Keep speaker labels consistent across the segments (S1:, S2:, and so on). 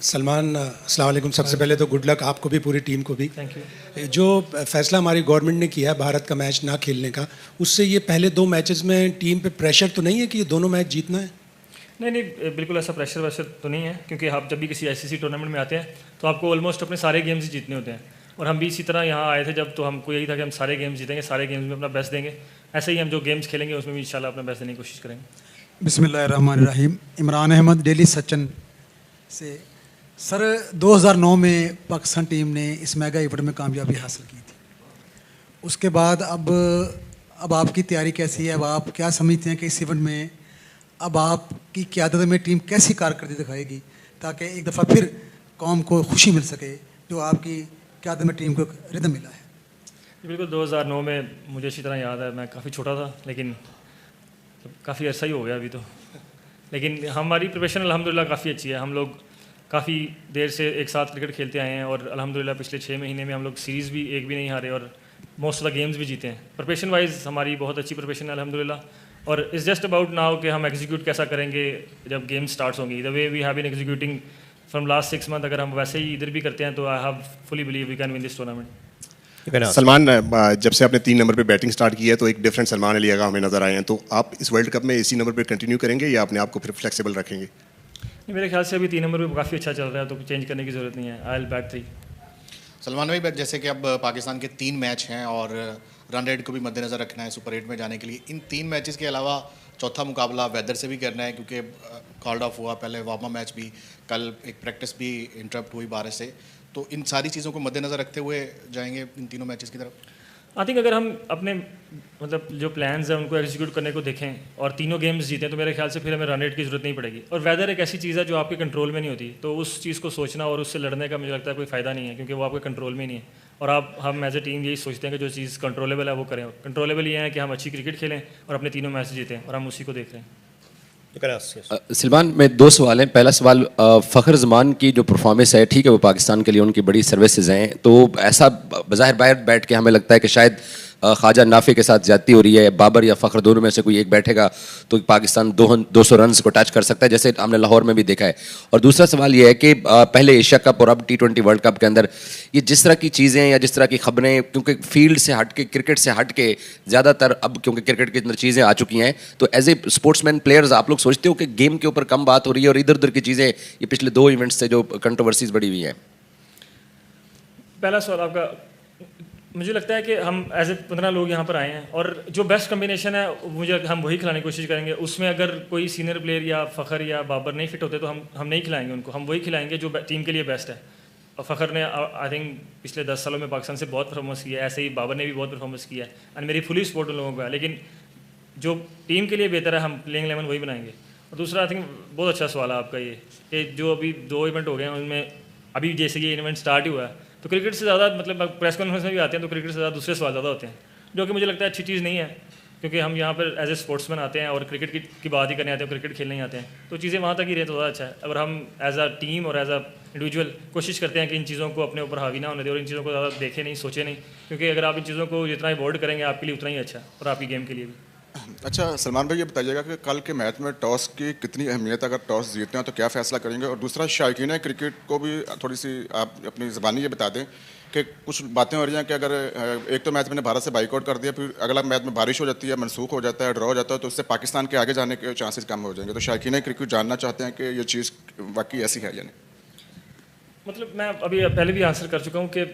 S1: सलमान, अस्सलाम वालेकुम। सबसे पहले तो गुड लक आपको भी, पूरी टीम को भी।
S2: Thank you.
S1: जो फैसला हमारी गवर्नमेंट ने किया है भारत का मैच ना खेलने का, उससे ये पहले दो मैचेस में टीम पे प्रेशर तो नहीं है कि ये दोनों मैच जीतना है?
S2: नहीं नहीं, बिल्कुल ऐसा प्रेशर वैशर तो नहीं है, क्योंकि आप जब भी किसी आईसीसी टूर्नामेंट में आते हैं तो आपको ऑलमोस्ट अपने सारे गेम्स ही जीतने होते हैं। और हम भी इसी तरह यहाँ आए थे जब, तो हमको यही था कि हम सारे गेम्स जीतेंगे, सारे गेम्स में अपना बेस्ट देंगे। ऐसे ही हम जो गेम्स खेलेंगे उसमें भी इंशाल्लाह अपना बेस्ट देने की कोशिश करेंगे।
S3: बिस्मिल्लाहिर्रहमानिर्रहीम। इमरान अहमद, डेली सचिन से। सर, 2009 में पाकिस्तान टीम ने इस मेगा इवेंट में कामयाबी हासिल की थी। उसके बाद अब आपकी तैयारी कैसी है? अब आप क्या समझते हैं कि इस इवेंट में अब आपकी क़यादत में टीम कैसी कारकर्दगी दिखाएगी, ताकि एक दफ़ा फिर कौम को खुशी मिल सके जो आपकी क़यादत में टीम को रिदम मिला है?
S2: बिल्कुल, 2009 में मुझे अच्छी तरह याद है, मैं काफ़ी छोटा था, लेकिन काफ़ी अर्सा ही हो गया अभी तो। लेकिन हमारी प्रिपरेशन अल्हम्दुलिल्लाह काफ़ी अच्छी है। हम लोग काफ़ी देर से एक साथ क्रिकेट खेलते आए हैं और अल्हम्दुलिल्लाह पिछले 6 महीने में हम लोग सीरीज़ भी एक भी नहीं हारे और मोस्ट ऑफ द गेम्स भी जीते हैं। प्रिपरेशन वाइज हमारी बहुत अच्छी प्रिपरेशन है अल्हम्दुलिल्लाह। और इट्स जस्ट अबाउट नाउ कि हम एग्जीक्यूट कैसा करेंगे जब गेम स्टार्ट होंगी। The way we have been executing from last 6 month, अगर हम वैसे ही इधर भी करते हैं तो I have fully believe we can win this tournament.
S4: Salman, जब से आपने 3 नंबर पे बैटिंग स्टार्ट की है तो एक डिफरेंट सलमान अली आगा हमें नज़र आए हैं, तो आप इस वर्ल्ड कप में इसी नंबर पे कंटिन्यू करेंगे या अपने आप को फिर फ्लेक्सिबल रखेंगे?
S2: नहीं, मेरे ख्याल से अभी 3 नंबर पे काफ़ी अच्छा चल रहा है, तो चेंज करने की ज़रूरत नहीं है। I will bat 3।
S5: सलमान भाई, जैसे कि अब पाकिस्तान के 3 मैच हैं और रन रेट को भी मद्देनज़र रखना है सुपर 8 में जाने के लिए। इन 3 मैचेस के अलावा चौथा मुकाबला वेदर से भी करना है, क्योंकि कॉल्ड ऑफ हुआ, पहले वार्म अप मैच भी, कल एक प्रैक्टिस भी इंटरप्ट हुई बारिश से। तो इन सारी चीज़ों को मद्देनज़र रखते हुए जाएंगे इन तीनों मैचेस की तरफ?
S2: आई थिंक अगर हम अपने मतलब जो प्लान्स हैं उनको एग्जीक्यूट करने को देखें और तीनों गेम्स जीतें तो मेरे ख्याल से फिर हमें रन रेट की ज़रूरत नहीं पड़ेगी। और वेदर एक ऐसी चीज़ है जो आपके कंट्रोल में नहीं होती, तो उस चीज़ को सोचना और उससे लड़ने का मुझे लगता है कोई फ़ायदा नहीं है, क्योंकि वो आपके कंट्रोल में नहीं है। और हम एज ए टीम यही सोचते हैं कि जो चीज़ कंट्रोलेबल है वो करें। कंट्रोलेबल ये है कि हम अच्छी क्रिकेट खेलें और अपने तीनों मैच जीतें, और हम उसी को देख रहे हैं।
S6: सलमान, में 2 सवाल हैं। पहला सवाल, फ़खर जमान की जो परफॉर्मेंस है, ठीक है वो पाकिस्तान के लिए उनकी बड़ी सर्विसेज हैं, तो ऐसा बज़ाहिर बाहर बैठ के हमें लगता है कि शायद ख्वाजा नाफे के साथ ज़्यादती हो रही है। बाबर या फ़खर दोनों में से कोई एक बैठेगा तो पाकिस्तान 200 रन को टच कर सकता है, जैसे हमने लाहौर में भी देखा है। और दूसरा सवाल ये है कि पहले एशिया कप और अब T20 वर्ल्ड कप के अंदर ये जिस तरह की चीज़ें या जिस तरह की खबरें, क्योंकि फील्ड से हट के, क्रिकेट से हट के ज़्यादातर अब क्योंकि क्रिकेट के अंदर चीज़ें आ चुकी हैं, तो एज ए स्पोर्ट्समैन प्लेयर्स आप लोग सोचते हो कि गेम के ऊपर कम बात हो रही है और इधर उधर की चीज़ें, ये पिछले 2 इवेंट्स से जो कंट्रोवर्सीज बढ़ी हुई हैं?
S2: पहला सवाल आपका, मुझे लगता है कि हम एज ए 15 लोग यहाँ पर आए हैं और जो बेस्ट कम्बिनेशन है मुझे हम वही खिलाने की कोशिश करेंगे। उसमें अगर कोई सीनियर प्लेयर या फ़खर या बाबर नहीं फिट होते तो हम नहीं खिलाएंगे उनको, हम वही खिलाएंगे जो टीम के लिए बेस्ट है। और फ़खर ने आई थिंक पिछले 10 सालों में पाकिस्तान से बहुत परफॉर्मेंस किया है, ऐसे ही बाबर ने भी बहुत परफॉर्मेंस किया है, एंड मेरी फुली सपोर्ट उन लोगों को है। लेकिन जो टीम के लिए बेहतर है हम प्लेइंग 11 वही बनाएंगे। और दूसरा, आई थिंक बहुत अच्छा सवाल है आपका ये कि जो अभी 2 इवेंट हो गए हैं उनमें अभी जैसे ये इवेंट स्टार्ट ही हुआ है, तो क्रिकेट से ज़्यादा मतलब प्रेस कॉन्फ्रेंस में भी आते हैं तो क्रिकेट से ज़्यादा दूसरे सवाल ज़्यादा होते हैं, जो कि मुझे लगता है अच्छी चीज़ नहीं है, क्योंकि हम यहाँ पर एज ए स्पोर्ट्समैन आते हैं और क्रिकेट की बात ही करने आते हैं, क्रिकेट खेलने ही आते हैं, तो चीज़ें वहाँ तक ही रहे तो ज़्यादा अच्छा है। अगर हम एज अ टीम और एज अ इंडिविजुअल कोशिश करते हैं कि इन चीज़ों को अपने ऊपर हावी ना होने दें और इन चीज़ों को ज़्यादा देखें नहीं, सोचें नहीं, क्योंकि अगर आप इन चीज़ों को जितना अवॉइड करेंगे आपके लिए उतना ही अच्छा है और आपकी गेम के लिए भी।
S7: अच्छा सलमान भाई, ये बताइएगा कि कल के मैच में टॉस की कितनी अहमियत है? अगर टॉस जीतते हैं तो क्या फ़ैसला करेंगे? और दूसरा, शायकीन क्रिकेट को भी थोड़ी सी आप अपनी ज़बानी ये बता दें कि कुछ बातें हो रही हैं कि अगर एक तो मैच मैंने भारत से बाइकआउट कर दिया, फिर अगला मैच में बारिश हो जाती है, मनसूख हो जाता है, ड्रॉ हो जाता है, तो उससे पाकिस्तान के आगे जाने के चांसेस कम हो जाएंगे। तो शायकीन क्रिकेट जानना चाहते हैं कि ये चीज़ वाकई ऐसी है या नहीं?
S2: मतलब मैं अभी पहले भी आंसर कर चुका हूँ कि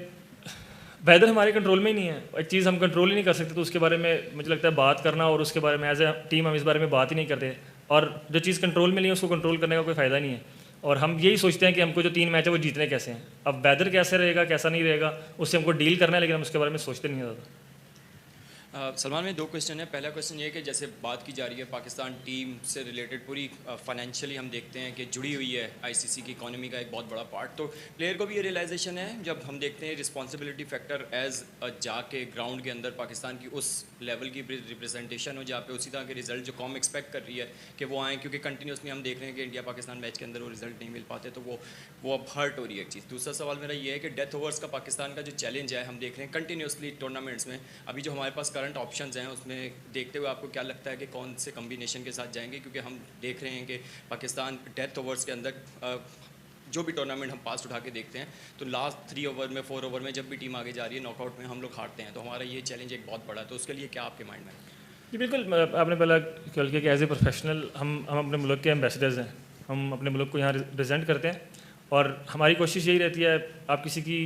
S2: वेदर हमारे कंट्रोल में ही नहीं है। एक चीज़ हम कंट्रोल ही नहीं कर सकते, तो उसके बारे में मुझे लगता है बात करना और उसके बारे में एज ए टीम हम इस बारे में बात ही नहीं करते। और जो चीज़ कंट्रोल में नहीं है उसको कंट्रोल करने का कोई फ़ायदा नहीं है। और हम यही सोचते हैं कि हमको जो 3 मैच है वो जीतने कैसे हैं। अब वेदर कैसे रहेगा कैसा नहीं रहेगा उससे हमको डील करना है, लेकिन हम उसके बारे में सोचते नहीं ज़्यादा।
S8: सलमान में 2 क्वेश्चन है। पहला क्वेश्चन ये है कि जैसे बात की जा रही है पाकिस्तान टीम से रिलेटेड, पूरी फाइनेंशियली हम देखते हैं कि जुड़ी हुई है आईसीसी की इकोनॉमी का एक बहुत बड़ा पार्ट, तो प्लेयर को भी ये रियलाइजेशन है जब हम देखते हैं रिस्पॉन्सिबिलिटी फैक्टर एज जाके ग्राउंड के अंदर पाकिस्तान की उस लेवल की रिप्रेजेंटेशन हो जहाँ पे उसी तरह के रिजल्ट जो कॉम एक्सपेक्ट कर रही है कि वो आएँ, क्योंकि कंटिन्यूसली हम देख रहे हैं कि इंडिया पाकिस्तान मैच के अंदर वो रिजल्ट नहीं मिल पाते, तो वो अब हर्ट हो रही है एक चीज़। दूसरा सवाल मेरा ये है कि डेथ ओवर्स का पाकिस्तान का जो चैलेंज है हम देख रहे हैं कंटिन्यूसली टूर्नामेंट्स में, अभी जो हमारे पास करंट ऑप्शंस हैं उसमें देखते हुए आपको क्या लगता है कि कौन से कम्बिनेशन के साथ जाएंगे? क्योंकि हम देख रहे हैं कि पाकिस्तान डेथ ओवर्स के अंदर जो भी टूर्नामेंट हम पास्ट उठा के देखते हैं तो लास्ट 3 ओवर में 4 ओवर में जब भी टीम आगे जा रही है नॉकआउट में हम लोग हारते हैं, तो हमारा ये चैलेंज एक बहुत बड़ा है, तो उसके लिए क्या आपके माइंड में है?
S2: जी बिल्कुल, आपने पहला कल किया कि एज ए प्रोफेशनल हम अपने मुल्क के एम्बेसडर्स हैं, हम अपने मुल्क को यहाँ रिप्रेजेंट करते हैं और हमारी कोशिश यही रहती है, आप किसी की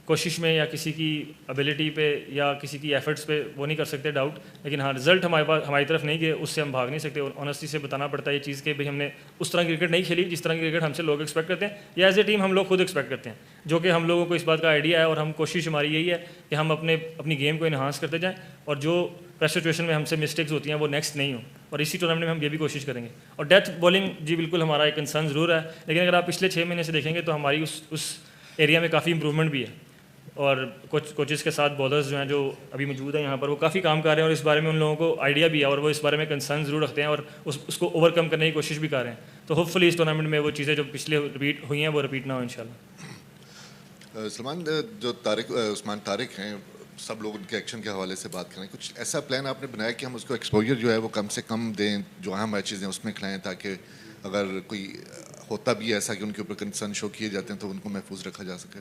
S2: कोशिश में या किसी की एबिलिटी पे या किसी की एफर्ट्स पे वो नहीं कर सकते डाउट, लेकिन हाँ रिजल्ट हमारी तरफ नहीं गए उससे हम भाग नहीं सकते और ऑनेस्टी से बताना पड़ता है ये चीज़ कि भाई हमने उस तरह की क्रिकेट नहीं खेली जिस तरह की क्रिकेट हमसे लोग एक्सपेक्ट करते हैं या एज ए टीम हम लोग खुद एक्सपेक्ट करते हैं, जो कि हम लोगों को इस बात का आइडिया है और हम कोशिश हमारी यही है कि हम अपनी गेम को इन्हांस करते जाएँ और जो प्रेशर सिचुएशन में हमसे मिस्टेक्स होती हैं वो नेक्स्ट नहीं हो, और इसी टूर्नामेंट में हम ये भी कोशिश करेंगे। और डेथ बॉलिंग जी बिल्कुल हमारा एक कंसर्न ज़रूर है, लेकिन अगर आप पिछले 6 महीने से देखेंगे तो हमारी उस एरिया में काफ़ी इंप्रूवमेंट भी है और कोचेस के साथ बॉलर्स जो हैं जो अभी मौजूद हैं यहाँ पर वो काफ़ी काम कर रहे हैं और इस बारे में उन लोगों को आइडिया भी है और वो इस बारे में कंसर्न ज़रूर रखते हैं और उसको ओवरकम करने की कोशिश भी कर रहे हैं, तो होपफुली इस टूर्नामेंट में वो चीज़ें जो पिछले रिपीट हुई हैं वो रिपीट ना हो इंशाल्लाह।
S9: सलमान, जो उस्मान तारिक हैं, सब लोग उनके एक्शन के हवाले से बात करें, कुछ ऐसा प्लान आपने बनाया कि हम उसको एक्सपोजर जो है वो कम से कम दें, जो अहम मैचेस हैं उसमें खिलाएं, ताकि अगर कोई होता भी ऐसा कि उनके ऊपर कंसर्न शो किए जाते हैं तो उनको महफूज रखा जा सके?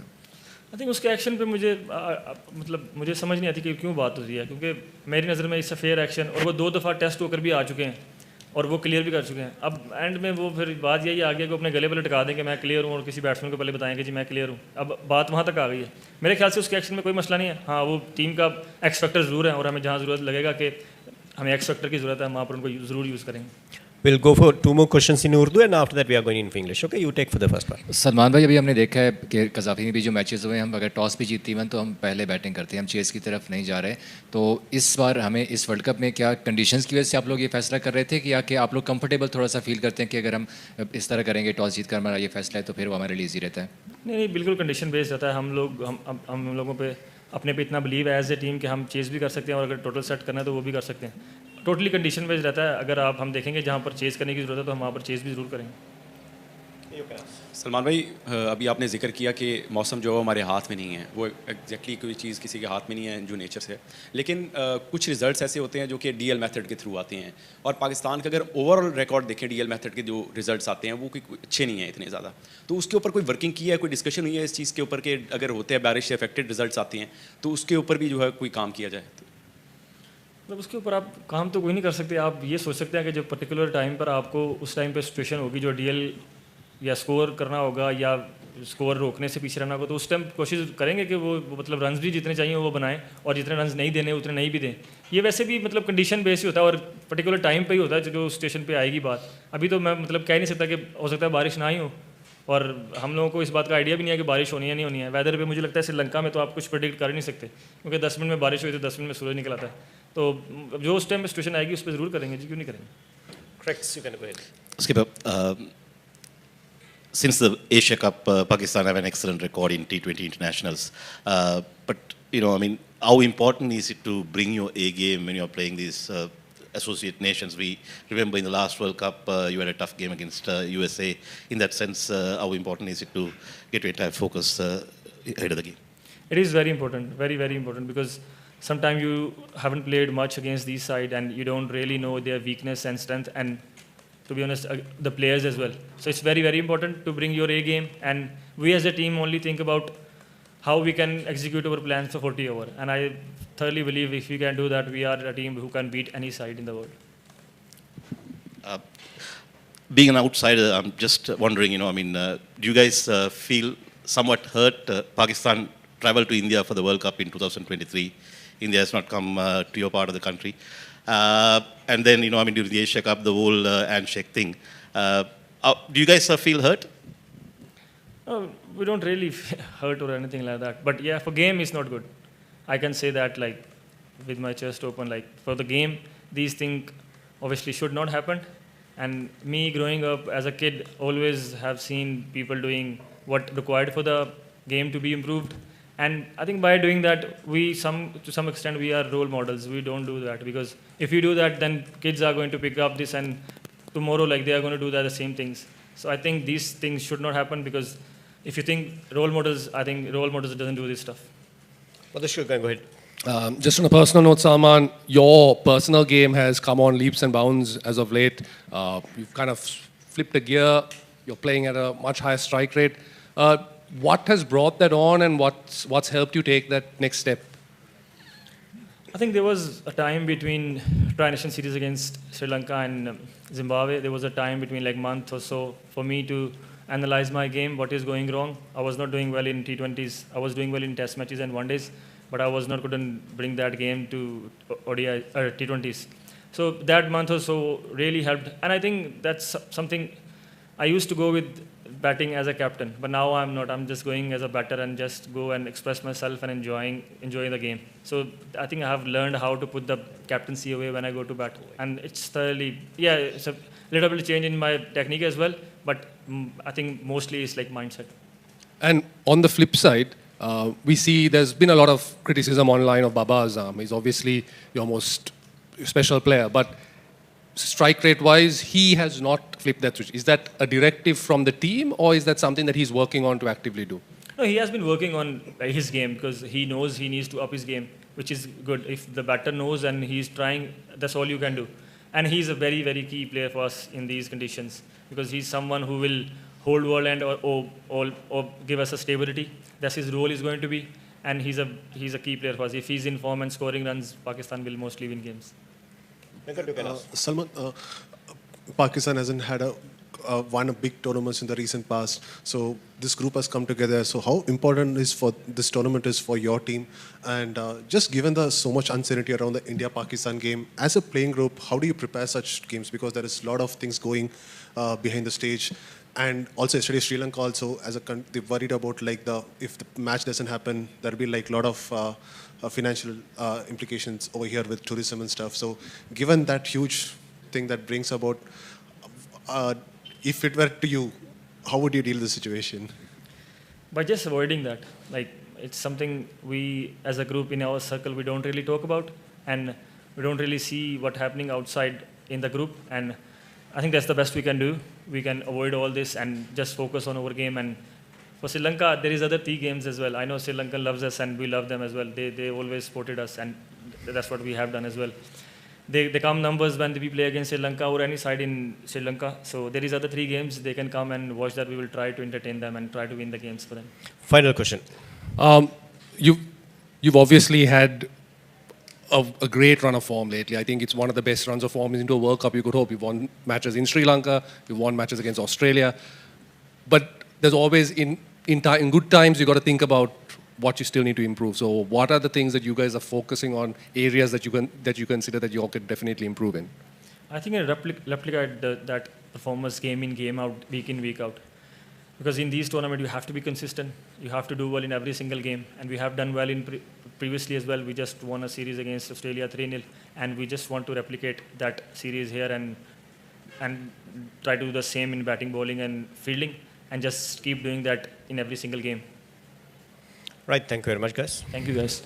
S2: आई थिंक उसके एक्शन पे मुझे समझ नहीं आती कि क्यों बात होती है, क्योंकि मेरी नज़र में इससे फेयर एक्शन और वो 2 दफ़ा टेस्ट होकर भी आ चुके हैं और वो क्लियर भी कर चुके हैं। अब एंड में वो फिर बात यही आ गया कि अपने गले पे लटका दें कि मैं क्लियर हूँ और किसी बैट्समैन को पहले बताएं कि जी मैं क्लियर हूँ, अब बात वहाँ तक आ गई है। मेरे ख्याल से उसके एक्शन में कोई मसला नहीं है, हाँ वो टीम का एक्स फैक्टर ज़रूर है और हमें जहाँ ज़रूरत लगेगा कि हमें एक्स फैक्टर की ज़रूरत है हम वहाँ पर उनको ज़रूर यूज़ करेंगे।
S10: We'll go for 2 more questions in Urdu and after that we are going in for English. Okay, you take for the first part.
S11: Salman भाई, अभी हमने देखा है कि कज़ाफ़ी में भी जो मैचेस हुए हैं, हम अगर टॉस भी जीतती हैं तो हम पहले बैटिंग करते हैं, हम चेस की तरफ नहीं जा रहे। तो इस बार हमें इस वर्ल्ड कप में क्या कंडीशंस की वजह से आप लोग ये फैसला कर रहे थे कि या कि आप लोग कंफर्टेबल थोड़ा सा फील करते हैं कि अगर हम इस तरह करेंगे टॉस जीत कर हमारा ये फैसला है तो फिर वो हमारे लिए ईजी रहता है?
S2: नहीं, बिल्कुल कंडीशन बेस्ड रहता है। हम लोगों पे अपने पे इतना बिलीव है एज ए टीम कि हम चेस भी कर सकते हैं और अगर टोटल सेट करना है तो वो भी कर सकते हैं। टोटली कंडीशन बेस्ड रहता है। अगर हम देखेंगे जहाँ पर चेस करने की ज़रूरत है तो हम वहाँ पर चेस भी ज़रूर करेंगे।
S12: सलमान भाई, अभी आपने जिक्र किया कि मौसम जो हमारे हाथ में नहीं है, वो एग्जैक्टली कोई चीज़ किसी के हाथ में नहीं है जो नेचर से है, लेकिन कुछ रिजल्ट्स ऐसे होते हैं जो कि डीएल मेथड के थ्रू आते हैं और पाकिस्तान का अगर ओवरऑल रिकॉर्ड देखें डीएल मेथड के जो रिजल्ट्स आते हैं वो कोई अच्छे नहीं हैं इतने ज़्यादा। तो उसके ऊपर कोई वर्किंग की है, कोई डिस्कशन हुई है इस चीज़ के ऊपर कि अगर होते हैं बारिश से अफेक्टेड रिजल्ट्स आते हैं तो उसके ऊपर भी जो है कोई काम किया जाए?
S2: मतलब उसके ऊपर आप काम तो कोई नहीं कर सकते। आप ये सोच सकते हैं कि जो पर्टिकुलर टाइम पर आपको उस टाइम पे सिचुएशन होगी जो डीएल या स्कोर करना होगा या स्कोर रोकने से पीछे रहना होगा, तो उस टाइम कोशिश करेंगे कि वो मतलब रन्स भी जितने चाहिए वो बनाएं और जितने रन्स नहीं देने उतने नहीं भी दें। ये वैसे भी मतलब कंडीशन बेस ही होता है और पर्टिकुलर टाइम पे ही होता है जो स्टेशन पे आएगी बात। अभी तो मैं मतलब कह नहीं सकता कि हो सकता है बारिश ना ही हो और हम लोगों को इस बात का आइडिया भी नहीं है कि बारिश होनी है नहीं होनी है। वेदर पे मुझे लगता है श्रीलंका में तो आप कुछ प्रेडिक्ट कर ही नहीं सकते क्योंकि 10 मिनट में बारिश हुई तो 10 मिनट में सूरज निकल आता है। तो जो उस टाइम में सिचुएशन आएगी उस पर ज़रूर करेंगे जी, क्यों नहीं करेंगे।
S10: Correct, you can go ahead.
S13: उसके बाद since the Asia Cup, Pakistan have an excellent record in T20 internationals. But I mean, how important is it to bring your A game when you're playing these associate nations? We remember in the last World Cup, you had a tough game against USA. In that sense, how important is it to get your entire focus ahead of the game?
S2: It is very important, very, very important, because sometimes you haven't played much against these side and you don't really know their weakness and strength, and to be honest, the players as well. So it's very, very important to bring your A game, and we as a team only think about how we can execute our plans for 40 over. And I thoroughly believe if we can do that, we are a team who can beat any side in the world.
S13: Being an outsider, I'm just wondering, do you guys feel somewhat hurt? Pakistan traveled to India for the World Cup in 2023. India has not come to your part of the country. And then, during the Asia Cup, the whole handshake thing. Do you guys feel hurt?
S2: We don't really hurt or anything like that. But yeah, for game, it's not good. I can say that like with my chest open. Like for the game, these things obviously should not happen. And me growing up as a kid, always have seen people doing what required for the game to be improved. And I think by doing that, to some extent, we are role models. We don't do that because if you do that, then kids are going to pick up this, and tomorrow, like they are going to do the same things. So I think these things should not happen because if you think role models, I think role models doesn't do this stuff.
S10: Madhusha, go ahead.
S14: Just on a personal note, Salman, your personal game has come on leaps and bounds as of late. You've kind of flipped a gear You're playing at a much higher strike rate. What has brought that on, and what's helped you take that next step?
S2: I think there was a time between Tri-Nation Series against Sri Lanka and Zimbabwe. There was a time between like month or so for me to analyze my game, what is going wrong. I was not doing well in T20s. I was doing well in Test matches and One Days, but I was not couldn't bring that game to ODI or T20s. So that month or so really helped, and I think that's something I used to go with batting as a captain, but now I'm not. I'm just going as a batter and just go and express myself and enjoying the game. So I think I have learned how to put the captaincy away when I go to bat, and it's thoroughly, yeah, it's a little bit change in my technique as well, but I think mostly it's like mindset.
S14: And on the flip side, we see there's been a lot of criticism online of Baba Azam. He's obviously your most special player, but strike rate wise, he has not flipped that switch. Is that a directive from the team, or is that something that he's working on to actively do?
S2: No, he has been working on his game because he knows he needs to up his game, which is good. If the batter knows and he's trying, that's all you can do. And he's a very, very key player for us in these conditions because he's someone who will hold ball and or give us a stability. That's his role is going to be, and he's a key player for us. If he's in form and scoring runs, Pakistan will mostly win games.
S15: Salman, Pakistan hasn't had won a big tournaments in the recent past. So this group has come together. So how important is for this tournament is for your team? And just given the so much uncertainty around the India-Pakistan game, as a playing group, how do you prepare such games? Because there is a lot of things going behind the stage. And also yesterday Sri Lanka also, they worried about like if the match doesn't happen, there'll be like a lot of financial implications over here with tourism and stuff. So given that huge thing that brings about, if it were to you, how would you deal with the situation?
S2: By just avoiding that. Like, it's something we as a group in our circle, we don't really talk about, and we don't really see what's happening outside in the group, and I think that's the best we can do. We can avoid all this and just focus on our game. And for Sri Lanka, there is other 3 games as well. I know Sri Lanka loves us and we love them as well. They always supported us, and that's what we have done as well. They come numbers when we play against Sri Lanka or any side in Sri Lanka. So there is other 3 games. They can come and watch that. We will try to entertain them and try to win the games for them.
S10: Final question.
S14: You've obviously had a great run of form lately. I think it's one of the best runs of form into a World Cup you could hope. You've won matches in Sri Lanka, you've won matches against Australia, but there's always in good times you got to think about what you still need to improve. So what are the things that you guys are focusing on, areas that you consider that you all could definitely improve in?
S2: I think I replicate that performance game in, game out, week in, week out. Because in these tournaments, you have to be consistent. You have to do well in every single game. And we have done well in previously as well. We just won a series against Australia 3-0. And we just want to replicate that series here and try to do the same in batting, bowling, and fielding. And just keep doing that in every single game.
S10: Right. Thank you very much, guys.
S2: Thank you, guys.